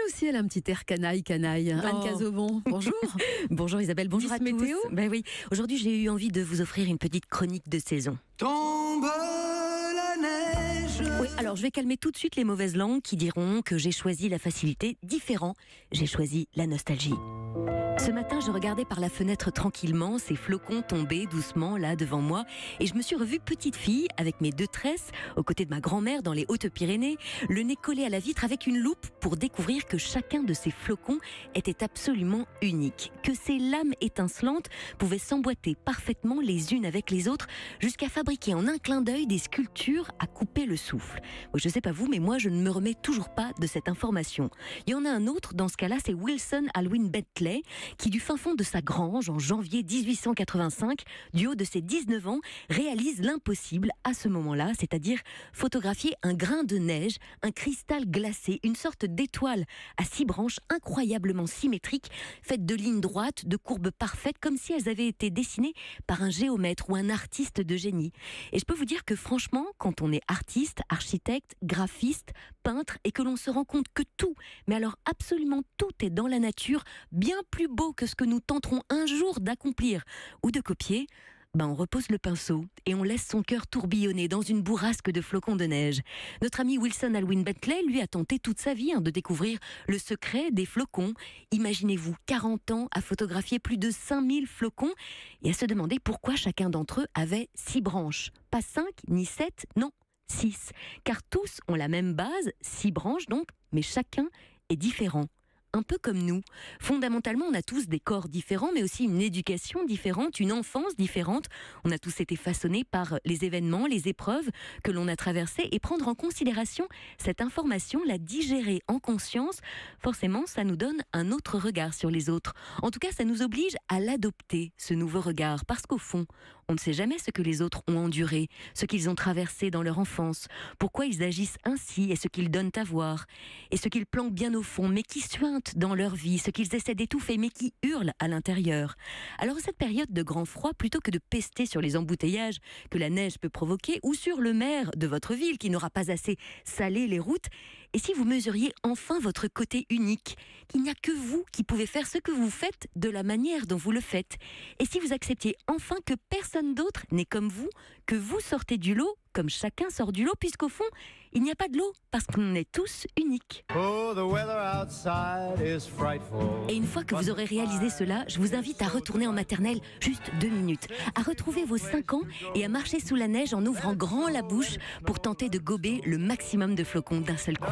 aussi, elle a un petit air canaille. Anne Cazobon, bonjour. Bonjour Isabelle, bonjour à tous. Météo. Ben oui, aujourd'hui j'ai eu envie de vous offrir une petite chronique de saison. Tombe la neige. Oui, alors je vais calmer tout de suite les mauvaises langues qui diront que j'ai choisi la facilité. Différent, j'ai choisi la nostalgie. Ce matin, je regardais par la fenêtre tranquillement ces flocons tomber doucement là devant moi et je me suis revue petite fille avec mes 2 tresses aux côtés de ma grand-mère dans les Hautes-Pyrénées, le nez collé à la vitre avec une loupe pour découvrir que chacun de ces flocons était absolument unique, que ces lames étincelantes pouvaient s'emboîter parfaitement les unes avec les autres jusqu'à fabriquer en un clin d'œil des sculptures à couper le souffle. Je sais pas vous, mais moi je ne me remets toujours pas de cette information. Il y en a un autre, dans ce cas-là, c'est Wilson Alwyn Bentley, qui du fin fond de sa grange en janvier 1885, du haut de ses 19 ans, réalise l'impossible à ce moment-là, c'est-à-dire photographier un grain de neige, un cristal glacé, une sorte d'étoile à 6 branches incroyablement symétriques, faites de lignes droites, de courbes parfaites, comme si elles avaient été dessinées par un géomètre ou un artiste de génie. Et je peux vous dire que franchement, quand on est artiste, architecte, graphiste, peintre, et que l'on se rend compte que tout, mais alors absolument tout est dans la nature, bien plus beau que ce que nous tenterons un jour d'accomplir ou de copier, on repose le pinceau et on laisse son cœur tourbillonner dans une bourrasque de flocons de neige. Notre ami Wilson Alwyn Bentley, lui, a tenté toute sa vie de découvrir le secret des flocons. Imaginez-vous, 40 ans à photographier plus de 5000 flocons et à se demander pourquoi chacun d'entre eux avait 6 branches. Pas 5 ni 7, non, 6. Car tous ont la même base, 6 branches donc, mais chacun est différent. Un peu comme nous. Fondamentalement, on a tous des corps différents, mais aussi une éducation différente, une enfance différente. On a tous été façonnés par les événements, les épreuves que l'on a traversées, et prendre en considération cette information, la digérer en conscience, forcément, ça nous donne un autre regard sur les autres. En tout cas, ça nous oblige à l'adopter, ce nouveau regard, parce qu'au fond, on ne sait jamais ce que les autres ont enduré, ce qu'ils ont traversé dans leur enfance, pourquoi ils agissent ainsi et ce qu'ils donnent à voir, et ce qu'ils planquent bien au fond, mais qui suintent dans leur vie, ce qu'ils essaient d'étouffer, mais qui hurlent à l'intérieur. Alors cette période de grand froid, plutôt que de pester sur les embouteillages que la neige peut provoquer, ou sur le maire de votre ville qui n'aura pas assez salé les routes, et si vous mesuriez enfin votre côté unique, qu'il n'y a que vous qui pouvez faire ce que vous faites de la manière dont vous le faites, et si vous acceptiez enfin que personne d'autre n'est comme vous, que vous sortez du lot comme chacun sort du lot, puisqu'au fond, il n'y a pas de lot, parce qu'on est tous uniques. Oh, the weather outside is frightful. Et une fois que vous aurez réalisé cela, je vous invite à retourner en maternelle juste 2 minutes, à retrouver vos 5 ans et à marcher sous la neige en ouvrant grand la bouche pour tenter de gober le maximum de flocons d'un seul coup.